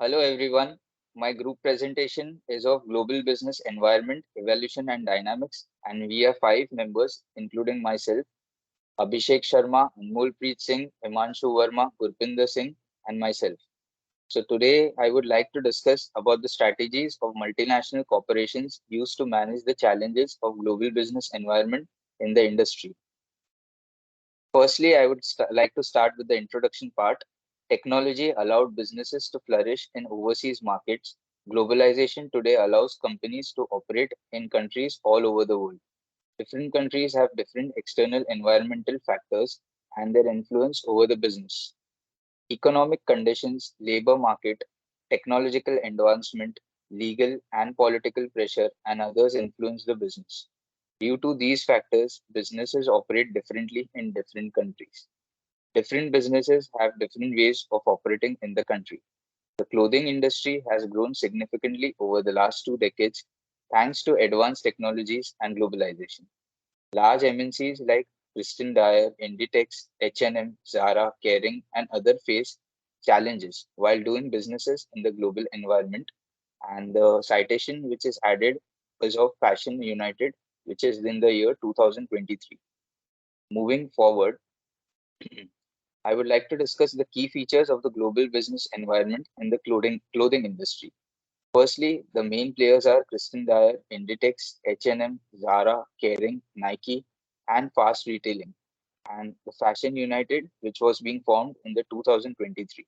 Hello everyone. My group presentation is of Global Business Environment, Evolution and Dynamics, and we are five members, including myself, Abhishek Sharma, Anmolpreet Singh, Himanshu Verma, Gurpinder Singh, and myself. So today I would like to discuss about the strategies of multinational corporations used to manage the challenges of global business environment in the industry. Firstly, I would like to start with the introduction part. Technology allowed businesses to flourish in overseas markets. Globalization today allows companies to operate in countries all over the world. Different countries have different external environmental factors and their influence over the business. Economic conditions, labor market, technological advancement, legal and political pressure, and others influence the business. Due to these factors, businesses operate differently in different countries. Different businesses have different ways of operating in the country. The clothing industry has grown significantly over the last 2 decades thanks to advanced technologies and globalization. Large MNCs like Christian Dior, Inditex, H&M, Zara, Kering, and other face challenges while doing businesses in the global environment. And the citation which is added is of Fashion United, which is in the year 2023. Moving forward, I would like to discuss the key features of the global business environment in the clothing industry. Firstly, the main players are Christian Dior, Inditex, H&M, Zara, Kering, Nike, and Fast Retailing, and the Fashion United, which was being formed in the 2023.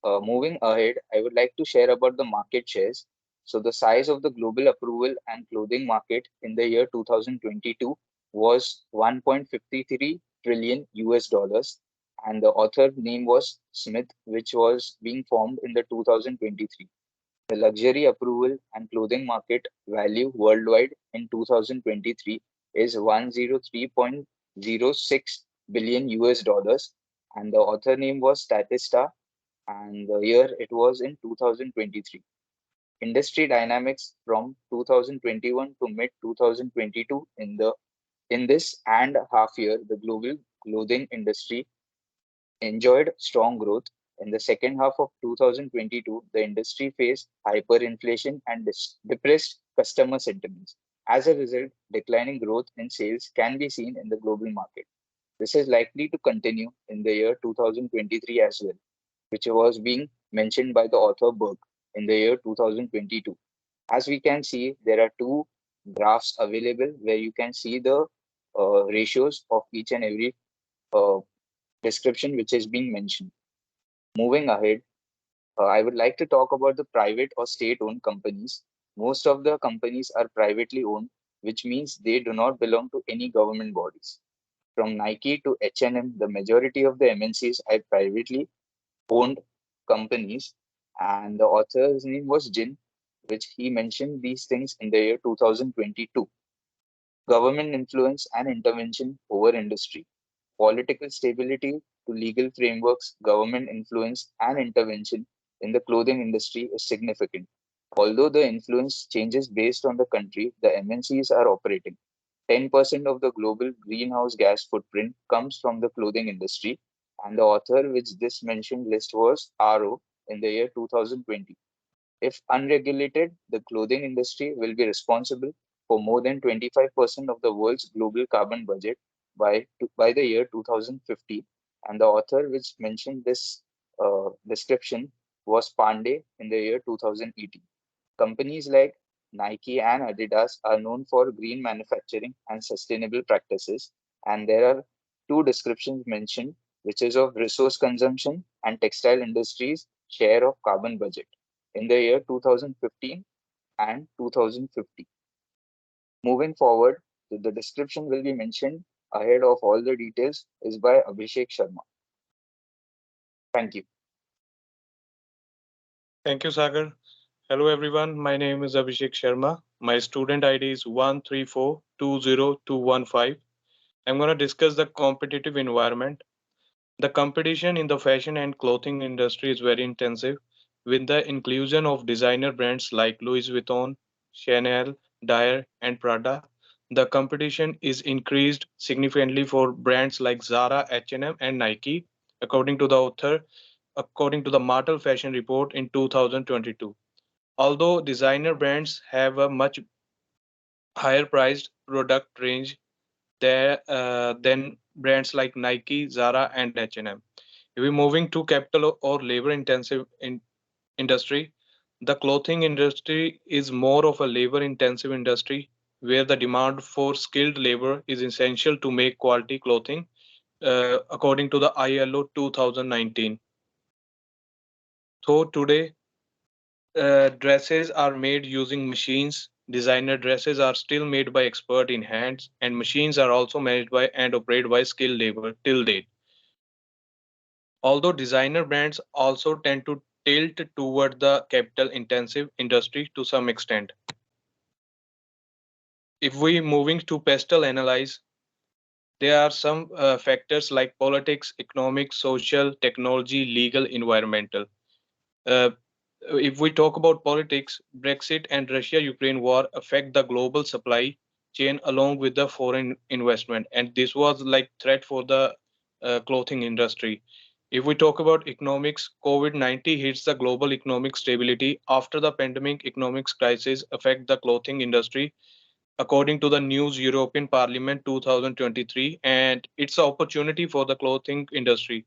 Moving ahead, I would like to share about the market shares. So the size of the global apparel and clothing market in the year 2022 was 1.53 trillion US dollars, and the author name was Smith, which was being formed in the 2023. The luxury apparel and clothing market value worldwide in 2023 is 103.06 billion US dollars, and the author name was Statista, and the year it was in 2023. Industry dynamics from 2021 to mid 2022 in this and half year, the global clothing industry enjoyed strong growth. In the second half of 2022, the industry faced hyperinflation and depressed customer sentiments. As a result, declining growth in sales can be seen in the global market. This is likely to continue in the year 2023 as well, which was being mentioned by the author Berg in the year 2022. As we can see, there are two graphs available where you can see the ratios of each and every uh, description which is being mentioned. Moving ahead, I would like to talk about the private or state-owned companies. Most of the companies are privately owned, which means they do not belong to any government bodies. From Nike to H&M, the majority of the MNCs are privately owned companies, and the author's name was Jin, which he mentioned these things in the year 2022. Government influence and intervention over industry, political stability to legal frameworks, government influence and intervention in the clothing industry is significant. Although the influence changes based on the country the MNCs are operating. 10% of the global greenhouse gas footprint comes from the clothing industry, and the author which this mentioned list was RO in the year 2020. If unregulated, the clothing industry will be responsible for more than 25% of the world's global carbon budget by the year 2050. And the author which mentioned this description was Pandey in the year 2018. Companies like Nike and Adidas are known for green manufacturing and sustainable practices, and there are two descriptions mentioned, which is of resource consumption and textile industries share of carbon budget in the year 2015 and 2050. Moving forward, the description will be mentioned ahead of all the details is by Abhishek Sharma. Thank you. Thank you, Sagar. Hello, everyone. My name is Abhishek Sharma. My student ID is 134202115. I'm going to discuss the competitive environment. The competition in the fashion and clothing industry is very intensive, with the inclusion of designer brands like Louis Vuitton, Chanel, Dior, and Prada. The competition is increased significantly for brands like Zara, H&M, and Nike, according to the author. according to the Martel Fashion Report in 2022. Although designer brands have a much higher priced product range there than brands like Nike, Zara, and H&M. If we're moving to capital or labor intensive industry, the clothing industry is more of a labor intensive industry where the demand for skilled labor is essential to make quality clothing, according to the ILO 2019. So today, dresses are made using machines. Designer dresses are still made by expert in hands, and machines are also managed by and operated by skilled labor till date. Although designer brands also tend to tilt toward the capital intensive industry to some extent. If we moving to pastel analyze, there are some factors like politics, economic, social, technology, legal, environmental. Uh, if we talk about politics, Brexit and Russia Ukraine war affect the global supply chain along with the foreign investment, and this was like threat for the clothing industry. If we talk about economics, COVID-19 hits the global economic stability after the pandemic economics crisis affect the clothing industry according to the news European Parliament 2023, and it's an opportunity for the clothing industry.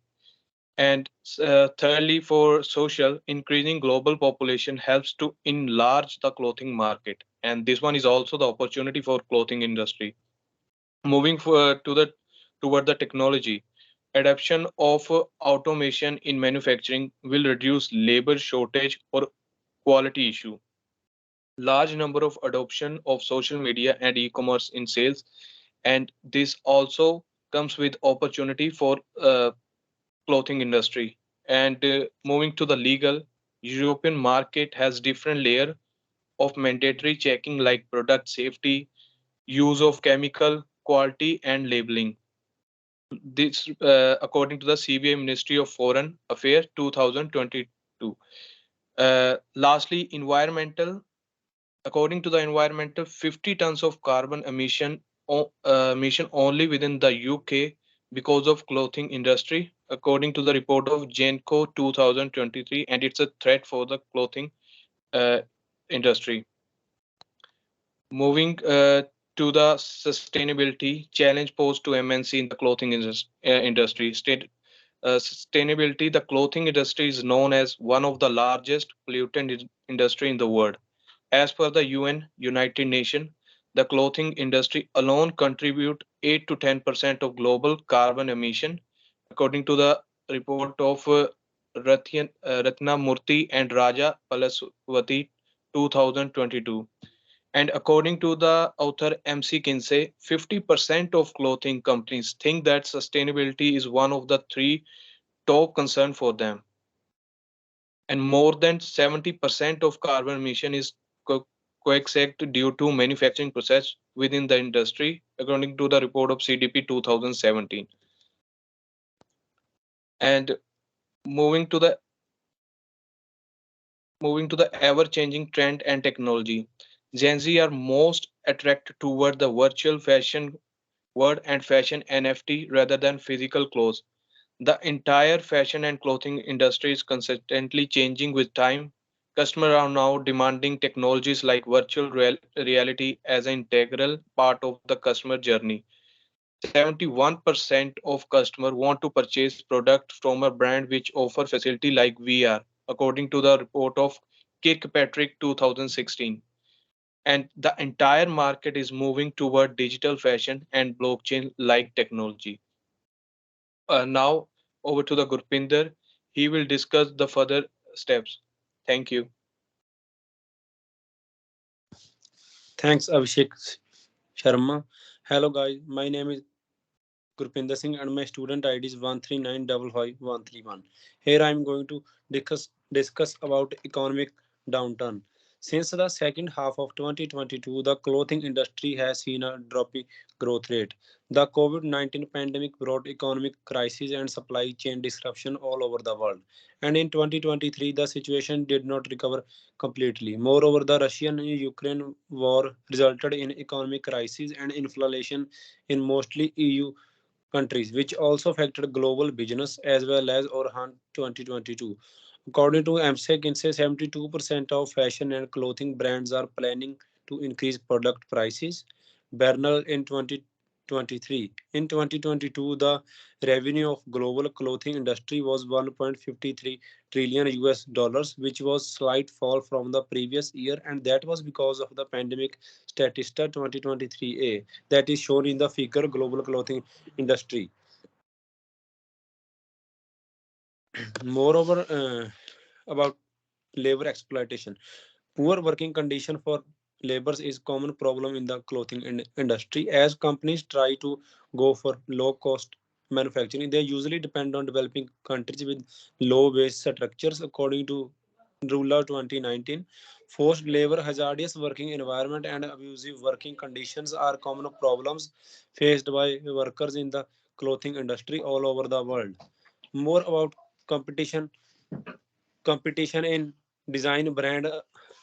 And thirdly, for social, increasing global population helps to enlarge the clothing market, and this one is also the opportunity for clothing industry. Moving to the toward the technology, adoption of automation in manufacturing will reduce labor shortage or quality issue. Large number of adoption of social media and e-commerce in sales, and this also comes with opportunity for clothing industry. And moving to the legal, European market has different layer of mandatory checking like product safety, use of chemical, quality, and labeling. This, according to the CBA Ministry of Foreign Affairs 2022. Lastly, environmental. According to the environmental, 50 tons of carbon emission only within the UK because of clothing industry, according to the report of Genco 2023, and it's a threat for the clothing uh, industry. Moving to the sustainability challenge posed to MNC in the clothing industry. Sustainability, the clothing industry is known as one of the largest pollutant industry in the world. As per the UN, United Nations, the clothing industry alone contribute 8 to 10% of global carbon emission, according to the report of Ratna Murthy and Raja Palaswati 2022. And according to the author MC Kinsey, 50% of clothing companies think that sustainability is one of the three top concern for them, and more than 70% of carbon emission is coexist due to manufacturing process within the industry, according to the report of CDP 2017. And moving to the moving to the ever-changing trend and technology, Gen Z are most attracted toward the virtual fashion world and fashion NFT rather than physical clothes. The entire fashion and clothing industry is consistently changing with time. Customers are now demanding technologies like virtual reality as an integral part of the customer journey. 71% of customers want to purchase product from a brand which offer facility like VR, according to the report of Kirkpatrick 2016. And the entire market is moving toward digital fashion and blockchain like technology. Now over to the Gurpinder. He will discuss the further steps. Thank you. Thanks, Abhishek Sharma. Hello, guys. My name is Gurpinder Singh and my student ID is 139555131. Here I am going to discuss about economic downturn. Since the second half of 2022, the clothing industry has seen a dropping growth rate. The COVID-19 pandemic brought economic crisis and supply chain disruption all over the world. And in 2023, the situation did not recover completely. Moreover, the Russian-Ukraine war resulted in economic crisis and inflation in mostly EU countries, which also affected global business as well as Orhan 2022. According to MSEC, 72% of fashion and clothing brands are planning to increase product prices. Bernal in 2023. In 2022, the revenue of global clothing industry was 1.53 trillion US dollars, which was slight fall from the previous year, and that was because of the pandemic. Statista 2023A that is shown in the figure global clothing industry. Moreover, about labor exploitation. Poor working condition for laborers is common problem in the clothing industry. As companies try to go for low cost manufacturing, they usually depend on developing countries with low wage structures. According to Rula 2019, forced labor, hazardous working environment, and abusive working conditions are common problems faced by workers in the clothing industry all over the world. More about competition competition in design, brand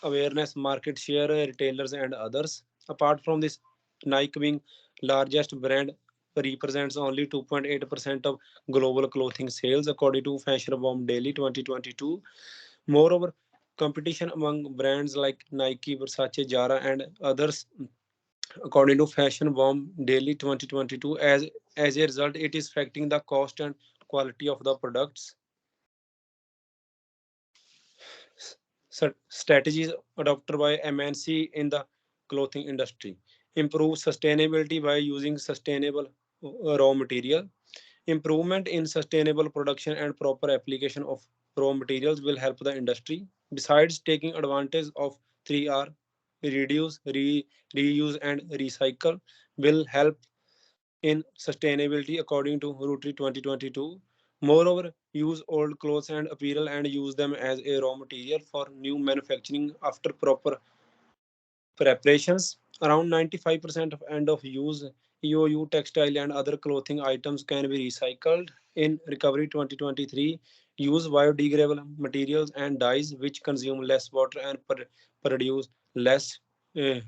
awareness, market share, retailers, and others. Apart from this, Nike being largest brand represents only 2.8% of global clothing sales according to Fashion Bomb Daily 2022. Moreover, competition among brands like Nike, Versace, Zara, and others according to Fashion Bomb Daily 2022. As a result, it is affecting the cost and quality of the products. Strategies adopted by MNC in the clothing industry. Improve sustainability by using sustainable raw material. Improvement in sustainable production and proper application of raw materials will help the industry. Besides taking advantage of 3R, reduce, reuse, and recycle will help in sustainability according to Rotary 2022. Moreover, use old clothes and apparel and use them as a raw material for new manufacturing after proper preparations. Around 95% of end of use EOU textile and other clothing items can be recycled. In Recovery 2023, use biodegradable materials and dyes which consume less water and produce less,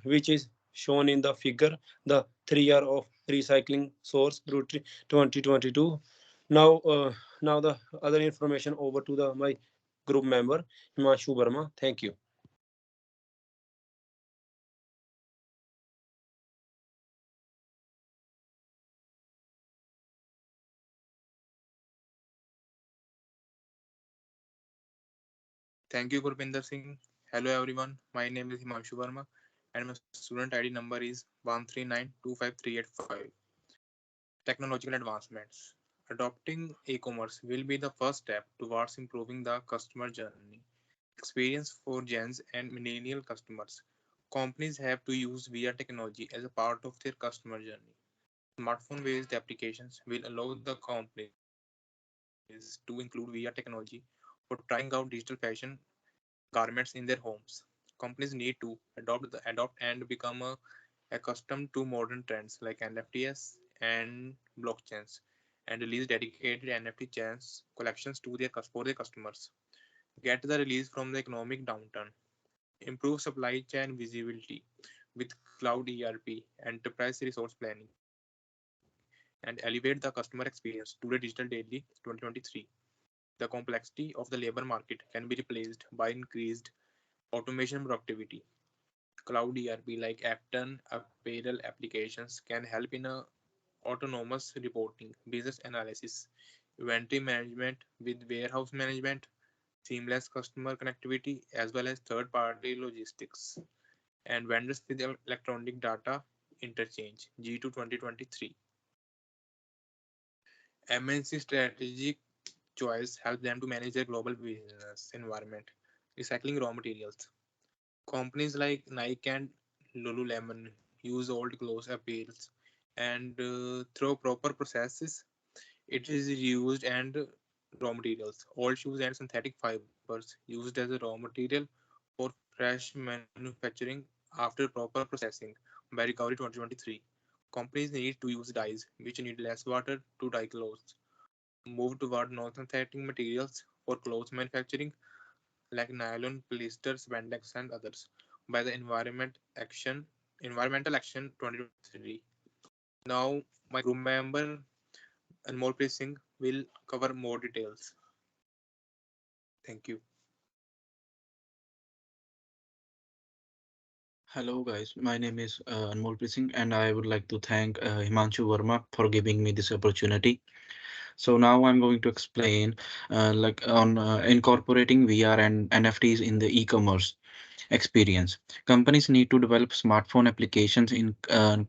which is shown in the figure. The 3R of recycling source Rotary 2022. Now, now the other information over to the my group member Himanshu Verma. Thank you. Thank you, Gurpinder Singh. Hello, everyone. My name is Himanshu Verma, and my student ID number is 1392538. Technological advancements. Adopting e-commerce will be the first step towards improving the customer journey experience for Gens and millennial customers. Companies have to use VR technology as a part of their customer journey. Smartphone-based applications will allow the companies to include VR technology for trying out digital fashion garments in their homes. Companies need to adopt and become accustomed to modern trends like NFTs and blockchains and release dedicated NFT chains collections to for their customers. Get the release from the economic downturn. Improve supply chain visibility with cloud ERP, enterprise resource planning, and elevate the customer experience to the digital daily 2023. The complexity of the labor market can be replaced by increased automation productivity. Cloud ERP like Apton apparel applications can help in autonomous reporting, business analysis, inventory management with warehouse management, seamless customer connectivity, as well as third party logistics, and vendors with electronic data interchange. G2 2023. MNC strategic choice helps them to manage their global business environment. Recycling raw materials. Companies like Nike and Lululemon use old clothes appeals and through proper processes, it is used and raw materials. Old shoes and synthetic fibers used as a raw material for fresh manufacturing after proper processing by Recovery 2023. Companies need to use dyes which need less water to dye clothes. Move toward non-synthetic materials for clothes manufacturing like nylon, polyester, spandex, and others by the Environmental Action 2023. Now, my group member Anmolpreet Singh will cover more details. Thank you. Hello guys, my name is Anmol Singh and I would like to thank Himanshu Verma for giving me this opportunity. So now I'm going to explain like on incorporating VR and NFTs in the e-commerce experience. Companies need to develop smartphone applications in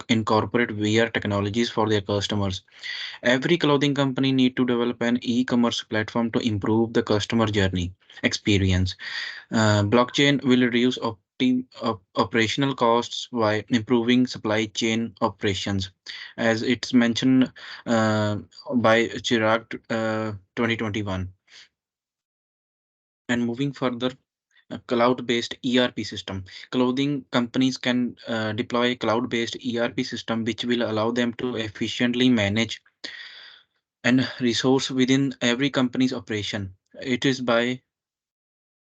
incorporate VR technologies for their customers. Every clothing company need to develop an e-commerce platform to improve the customer journey experience. Blockchain will reduce operational costs by improving supply chain operations, as it's mentioned by Chirag 2021. And moving further, a cloud-based ERP system. Clothing companies can deploy a cloud-based ERP system which will allow them to efficiently manage and resource within every company's operation. It is by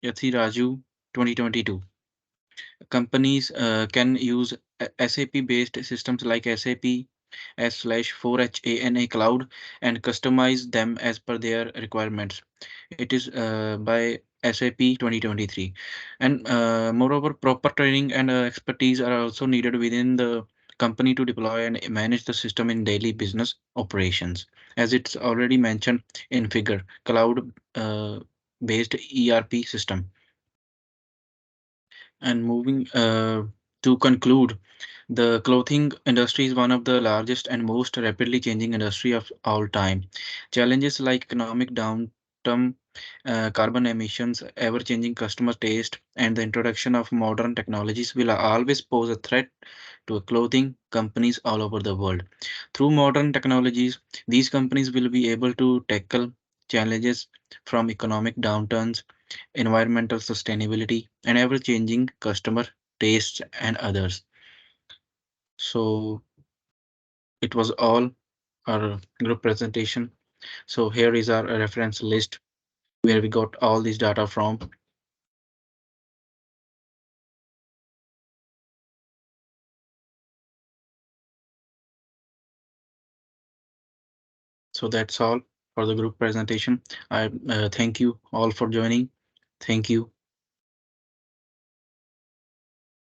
Yathi Raju 2022. Companies can use SAP-based systems like SAP S/4HANA Cloud and customize them as per their requirements. It is by SAP 2023. And moreover, proper training and expertise are also needed within the company to deploy and manage the system in daily business operations. As it's already mentioned in figure, cloud based ERP system. And moving to conclude, the clothing industry is one of the largest and most rapidly changing industry of all time. Challenges like economic downturn, carbon emissions, ever-changing customer taste, and the introduction of modern technologies will always pose a threat to clothing companies all over the world. Through modern technologies, these companies will be able to tackle challenges from economic downturns, environmental sustainability, and ever-changing customer tastes and others. So it was all our group presentation. So here is our reference list where we got all this data from. So that's all for the group presentation. I thank you all for joining. Thank you.